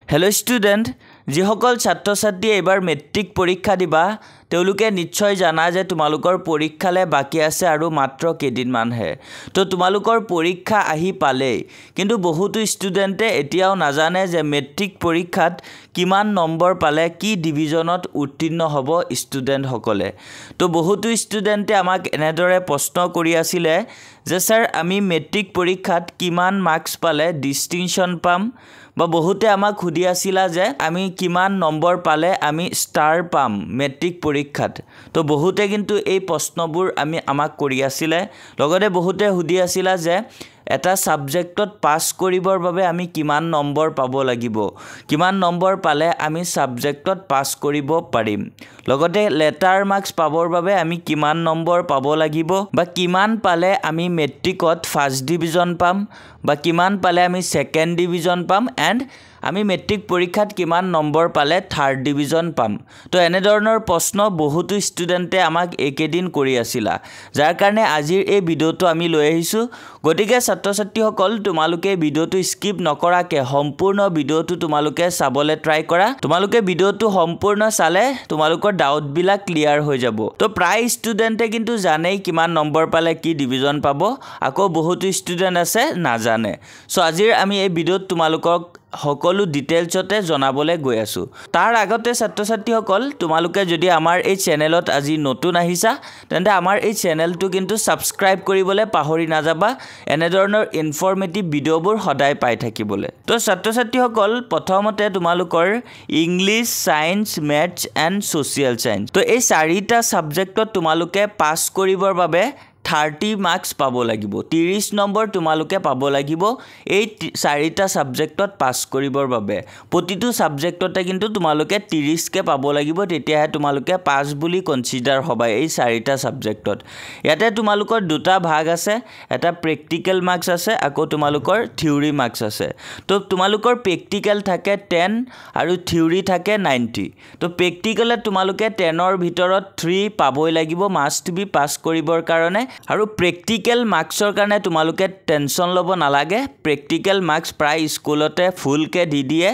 hello student যিসকল ছাত্ৰ ছাত্ৰী এবাৰ মেট্ৰিক পৰীক্ষা দিবা তেওঁলোকে নিশ্চয় জানা যে তোমালোকৰ পৰীক্ষালে বাকি আছে আৰু মাত্ৰ কেইদিনমানহে তো তোমালোকৰ পৰীক্ষা আহি পালে কিন্তু বহুতো ষ্টুডেন্টে এতিয়াও নাজানে যে মেট্ৰিক পৰীক্ষাত কিমান নম্বৰ পালে কি ডিভিজনত উত্তীৰ্ণ হ'ব ষ্টুডেন্ট সকলে তো বহুতো ষ্টুডেন্টে আমাক এনেদৰে প্ৰশ্ন কৰি আছিল যে স্যাৰ আমি মেট্ৰিক পৰীক্ষাত কিমান মাৰ্কস পালে ডিস্টিংশন পাম বা বহুতে আমাক খুদি আছিলা যে আমি কিমান নম্বৰ পালে আমি ষ্টাৰ পাম মেট্ৰিক পৰীক্ষাত তো বহুতে কিন্তু এই প্ৰশ্নবোৰ আমাক কৰি আছিলে লগতে বহুতে খুদি আছিলা যে এটা সাবজেক্টত পাস কৰিবৰ বাবে আমি কিমান নম্বৰ পাব লাগিব কিমান নম্বৰ পালে আমি সাবজেক্টত পাস কৰিব পাৰিম লগতে লেটাৰ মাৰ্কস পাবৰ বাবে আমি কিমান নম্বৰ পাব লাগিব বা কিমান পালে আমি মেট্ৰিকত ফাৰ্ষ্ট ডিভিজন পাম বা কিমান পালে আমি সেকেন্ড ডিভিজন পাম এন্ড আমি মেট্ৰিক পৰীক্ষাত কিমান নম্বৰ পালে থাৰ্ড ডিভিজন পাম তো এনে ধৰণৰ প্ৰশ্ন বহুতো ষ্টুডেন্টে আমাক একেদিন কৰি আছিলা যাৰ কাৰণে আজিৰ এই ভিডিওটো আমি লৈ আহিছো গতিকে ছাত্ৰ ছাত্ৰীসকল তোমালোকে ভিডিওটো স্কিপ নকৰাকে সম্পূৰ্ণ ভিডিওটো তোমালোকে চাবলৈ ট্ৰাই কৰা তোমালোকে ভিডিওটো সম্পূৰ্ণ চালে তোমালোকৰ ডাউট বিলাক ক্লিয়াৰ হৈ যাব তো প্ৰায় ষ্টুডেন্টে কিন্তু জানেই কিমান নম্বৰ পালে কি ডিভিজন পাব আকৌ বহুতো ষ্টুডেন্ট আছে নাজানে সো আজিৰ আমি এই ভিডিওত তোমালোকক সকলো ডিটেইলছতে জনাবলৈ গৈ আছো তাৰ আগতে ছাত্ৰ ছাত্ৰীসকল তোমালোকে যদি আমাৰ এই চেনেলত আজি নতুন আহিছা তেন্তে আমাৰ এই চেনেলটো কিন্তু সাবস্ক্ৰাইব কৰিবলৈ পাহৰি নাযাবা এনে ধৰণৰ ইনফৰমেটিভ ভিডিওবোৰ সদায় পাই থাকিবলৈ তো ছাত্ৰ ছাত্ৰীসকল প্ৰথমতে তোমালোকৰ English science maths and social science তো এই চাৰিটা সাবজেক্টত তোমালোকে পাস কৰিবৰ বাবে 30 মাৰ্কস পাব লাগিব 30 নম্বৰ তোমালোকে পাব লাগিব এই চাৰিটা সাবজেক্টত পাস কৰিবৰ বাবে প্ৰতিটো সাবজেক্টতে কিন্তু তোমালোকে 30 কে পাব লাগিব তেতিয়াহে তোমালোকে পাস বুলি কনসিডাৰ হ'ব এই চাৰিটা সাবজেক্টত ইয়াতে তোমালোকৰ দুটা ভাগ আছে এটা প্ৰ্যাকটিক্যাল মাৰ্কস আছে আকৌ তোমালোকৰ থিওৰি মাৰ্কস আছে তো তোমালোকৰ প্ৰ্যাকটিক্যাল থাকে 10 আৰু থিওৰি থাকে 90 তো প্ৰ্যাকটিক্যালে তোমালোকে 10 ৰ ভিতৰত 3 পাবই লাগিব মাষ্ট বি পাস কৰিবৰ কাৰণে আৰু প্ৰ্যাকটিক্যাল মাৰ্কসৰ কাৰণে তোমালোকে টেনচন ল'ব নালাগে প্ৰ্যাকটিক্যাল মাৰ্কস প্ৰায় স্কুলতে ফুল কে দি দিয়ে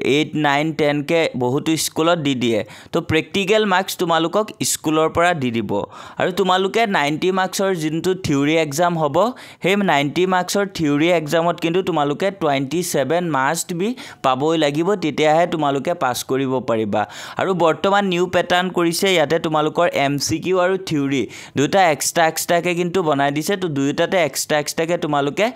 8 9 10 কে বহুত স্কুলত দি দিয়ে তো প্ৰ্যাকটিক্যাল মাৰ্কস তোমালোকক স্কুলৰ পৰা দি দিব আৰু তোমালোকে 90 মাৰ্কসৰ যিন্তু থিওৰি এক্সাম হ'ব হেম 90 মাৰ্কসৰ থিওৰি এক্সামত কিন্তু তোমালোকে 27 মাষ্ট বি পাবই লাগিব তেতিয়াহে তোমালোকে পাস কৰিব পাৰিবা আৰু বৰ্তমান নিউ প্যাটাৰ্ন কৰিছে ইয়াতে তোমালোকৰ এমসিকিউ আৰু থিওৰি দুটা এক্সট্ৰা কে কিন্তু বনাই দিছে তো দুইটাতে এক্সট্ৰা কে তোমালোকে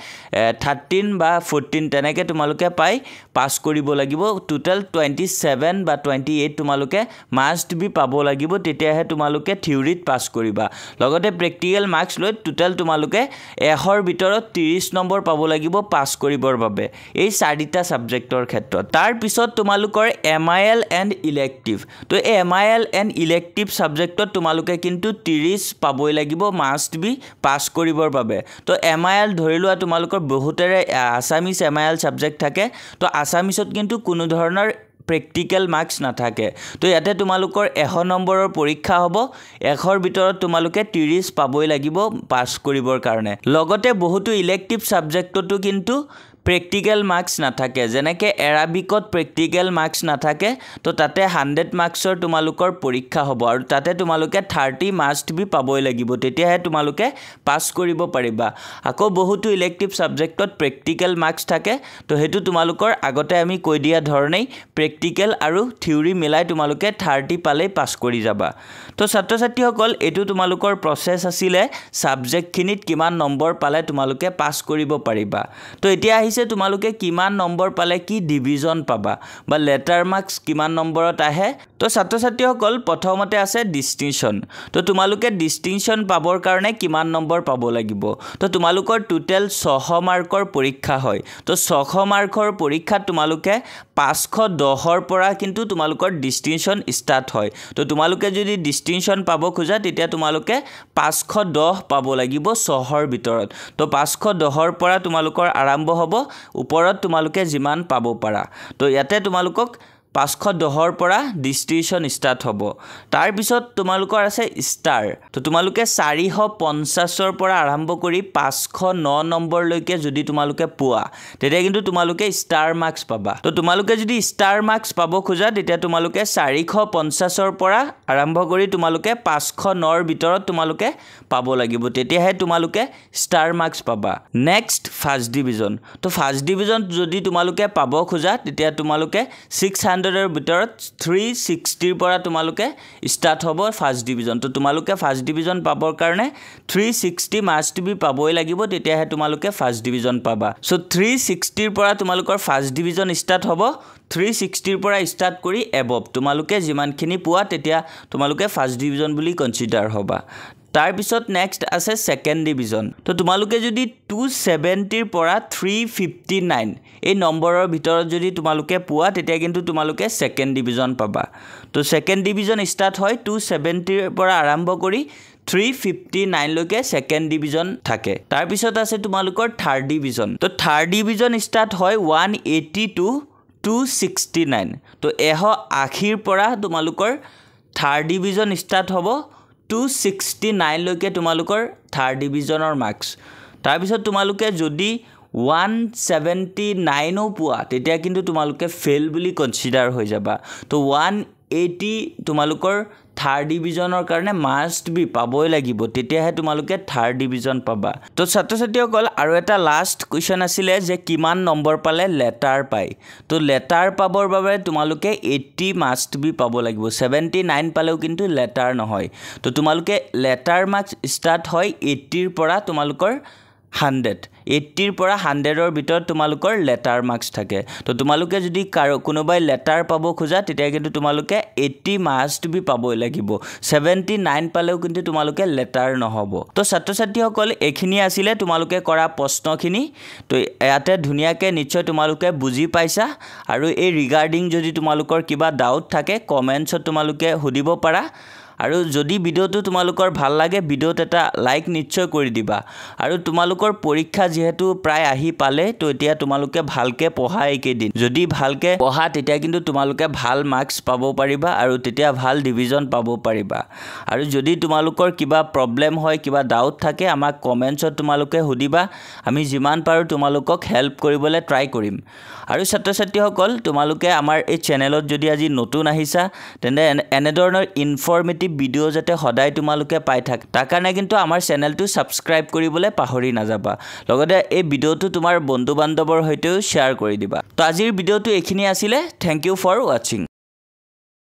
13 বা 14 তেনেকে তোমালোকে পাই পাস কৰিব লাগিব টোটাল 27 বা 28 তোমালোকে মাষ্ট বি পাব লাগিব তেতিয়াহে তোমালোকে থিওৰিত পাস কৰিবা লগতে প্ৰ্যাকটিক্যাল মাৰ্কস লৈ টোটাল তোমালোকে 100 ৰ ভিতৰত 30 নম্বৰ পাব লাগিব পাস কৰিবৰ বাবে এই চাৰিটা সাবজেক্টৰ ক্ষেত্ৰত তাৰ পিছত তোমালোকৰ এমআইএল এণ্ড ইলেক্টিভ তো এমআইএল এণ্ড ইলেক্টিভ সাবজেক্টত তোমালোকে কিন্তু 30 পাবই লাগিব মাষ্ট বি পাস কৰিবৰ বাবে তো এমআইএল ধৰিলোৱা তোমালোকৰ বহুতৰে আসামিজ এমআইএল সাবজেক্ট থাকে তো আসামিজত কিন্তু কোনো ধৰণৰ প্ৰ্যাকটিক্যাল মাৰ্কস নাথাকে তো ইয়াতে তোমালোকৰ 100 নম্বৰৰ পৰীক্ষা হ'ব 100 ৰ ভিতৰত তোমালোকে 30 পাবই লাগিব পাস কৰিবৰ কাৰণে লগতে বহুতো ইলেক্টিভ সাবজেক্টটো কিন্তু প্ৰ্যাকটিক্যাল মাৰ্কস নাথাকে যেনেকে এৰাবিকত প্ৰ্যাকটিক্যাল মাৰ্কস নাথাকে তো তাতে 100 মাৰ্কসৰ তোমালোকৰ পৰীক্ষা হ'ব আৰু তাতে তোমালোকে 30 মাষ্ট বি পাবই লাগিব তেতিয়াহে তোমালোকে পাস কৰিব পাৰিবা আকৌ বহুতো ইলেক্টিভ সাবজেক্টত প্ৰ্যাকটিক্যাল মাৰ্কস থাকে তো হেতু তোমালোকৰ আগতে আমি কৈ দিয়া ধৰণেই প্ৰ্যাকটিক্যাল আৰু থিওৰি মিলাই তোমালোকে 30 পালে পাস কৰি যাবা তো ছাত্ৰ ছাত্ৰীসকল এটো তোমালোকৰ প্ৰসেস আছিল সাবজেক্টখিনিত কিমান নম্বৰ পালে তোমালোকে পাস কৰিব পাৰিবা তো এতিয়া তোমালোকে কিমান নম্বৰ পালে কি ডিভিজন পাবা বা লেটাৰ মাৰ্কস কিমান নম্বৰত আহে তো ছাত্ৰ ছাত্ৰীসকল প্ৰথমতে আছে ডিস্টিংশন তো তোমালোকে ডিস্টিংশন পাবৰ কাৰণে কিমান নম্বৰ পাব লাগিব তো তোমালোকৰ টোটাল 600 মাৰ্কৰ পৰীক্ষা হয় তো 600 মাৰ্কৰ পৰীক্ষাত তোমালোকে 510 ৰ পৰা কিন্তু তোমালোকৰ ডিস্টিংশন ষ্টাৰ্ট হয় তো তোমালোকে যদি ডিস্টিংশন পাব খোজা তেতিয়া তোমালোকে 510 পাব লাগিব 600 ৰ ভিতৰত তো 510 ৰ পৰা তোমালোকৰ আৰম্ভ হ'ব ওপৰত তোমালোকে জিমান পাব পাৰা তো ইয়াতে তোমালোকক 510 পৰা ডিস্ট্ৰিবিউশন স্টাৰ্ট হ'ব তাৰ পিছত তোমালোকৰ আছে ষ্টাৰ তো তোমালোকে 450 পৰা আৰম্ভ কৰি 509 নম্বৰ লৈকে যদি তোমালোকে পোৱা তেতিয়া কিন্তু তোমালোকে ষ্টাৰ মাৰ্কস পাবা তো তোমালোকে যদি ষ্টাৰ মাৰ্কস পাব খোজা তেতিয়া তোমালোকে 450 পৰা আৰম্ভ কৰি তোমালোকে 509 ৰ ভিতৰত তোমালোকে পাব লাগিব তেতিয়াহে তোমালোকে ষ্টাৰ মাৰ্কস পাবা নেক্সট ফাৰ্স্ট ডিভিজন তো ফাৰ্স্ট ডিভিজন যদি তোমালোকে পাব খোজা তেতিয়া তোমালোকে 600 ৰ ভিতৰত 360 ৰ পৰা তোমালোকে স্টাৰ্ট হ'ব ফাৰ্স্ট ডিভিজন তো তোমালোকে ফাৰ্স্ট ডিভিজন পাবৰ কাৰণে 360 মাষ্ট বি পাবই লাগিব তেতিয়াহে তোমালোকে ফাৰ্স্ট ডিভিজন পাবা সো 360 ৰ পৰা তোমালোকৰ ফাৰ্স্ট ডিভিজন স্টাৰ্ট হ'ব 360 ৰ পৰা স্টাৰ্ট কৰি এবভ তোমালোকে যিমানখিনি পোৱা তেতিয়া তোমালোকে ফাৰ্স্ট ডিভিজন বুলি কনসিডাৰ হ'বা তাৰ পিছত নেক্সট আছে সেকেন্ড ডিভিজন তো তোমালোকে যদি 270 ৰ পৰা 359 এই নম্বৰৰ ভিতৰত যদি তোমালোকে পোৱা তেতিয়া কিন্তু তোমালোকে সেকেন্ড ডিভিজন পাবা তো সেকেন্ড ডিভিজন স্টাৰ্ট হয় 270 ৰ পৰা আৰম্ভ কৰি 359 লৈকে সেকেন্ড ডিভিজন থাকে তাৰ পিছত আছে তোমালোকৰ থাৰ্ড ডিভিজন তো থাৰ্ড ডিভিজন স্টাৰ্ট হয় 180 টু 269 তো 180 ৰ পৰা তোমালোকৰ থাৰ্ড ডিভিজন স্টাৰ্ট হ'ব 269 লৈকে তোমালোকৰ থাৰ্ড ডিভিজনৰ মাৰ্কস তাৰ পিছত তোমালোকে যদি 179 ও পোৱা তেতিয়া কিন্তু তোমালোকে ফেল বুলি কনসিডাৰ হৈ যাবা তো 180 তোমালোকৰ থাৰ্ড ডিভিজনৰ কাৰণে মাষ্ট বি পাবই লাগিব তেতিয়াহে তোমালোকে থাৰ্ড ডিভিজন পাবা তো ছাত্ৰ-ছাত্ৰীসকল আৰু এটা লাষ্ট কোৱেশ্চন আছিল যে কিমান নম্বৰ পালে লেটাৰ পায় তো লেটাৰ পাবৰ বাবে তোমালোকে 80 মাষ্ট বি পাব লাগিব 79 পালেও কিন্তু লেটাৰ নহয় তো তোমালোকে লেটাৰ মাৰ্কস স্টাৰ্ট হয় 80 ৰ পৰা তোমালোকৰ 100 ৰ পৰা 100 ৰ ভিতৰত তোমালোকৰ লেটাৰ মাৰ্কস থাকে তো তোমালোকে যদি কোনোবাই লেটাৰ পাব খোজা তেতিয়া কিন্তু তোমালোকে 80 মাষ্ট বি পাবই লাগিব 79 পালেও কিন্তু তোমালোকে লেটাৰ নহব তো ছাত্ৰ-ছাত্ৰীসকল এখিনি আছিল তোমালোকে কৰা প্ৰশ্নখিনি তো ইয়াতে ধুনিয়াকে নিশ্চয় তোমালোকে বুজি পাইছা আৰু এই ৰিগাৰ্ডিং যদি তোমালোকৰ কিবা ডাউট থাকে কমেন্টছত তোমালোকে সুধিব পাৰা আৰু যদি ভিডিওটো তোমালোকৰ ভাল লাগে ভিডিওত এটা লাইক নিশ্চয় কৰি দিবা আৰু তোমালোকৰ পৰীক্ষা যেহেতু প্ৰায় আহি পালে তো এতিয়া তোমালোকে ভালকে পঢ়া একেদিন যদি ভালকে পঢ়া তেতিয়া কিন্তু তোমালোকে ভাল মাৰ্কস পাব পাৰিবা আৰু তেতিয়া ভাল ডিভিজন পাব পাৰিবা আৰু যদি তোমালোকৰ কিবা প্ৰবলেম হয় কিবা ডাউট থাকে আমাক কমেন্টছত তোমালোকে সুধিবা আমি যিমান পাৰো তোমালোকক হেল্প কৰিবলৈ ট্ৰাই কৰিম আৰু ছাত্ৰ-ছাত্ৰীসকল তোমালোকে আমাৰ এই চেনেলত যদি আজি নতুন আহিছা তেনে এনেধৰণৰ ইনফৰমেটিভ ভিডিও যাতে সদায় তোমালোকে পাই থাক তাৰ কাৰণে কিন্তু আমাৰ চেনেলটো সাবস্ক্ৰাইব কৰিবলৈ পাহৰি নাযাবা লগতে এই ভিডিওটো তোমাৰ বন্ধু বান্ধৱৰ সৈতেও শেয়াৰ কৰি দিবা তো আজিৰ ভিডিওটো এখিনি আছিল থ্যাংক ইউ ফৰ ওয়াচিং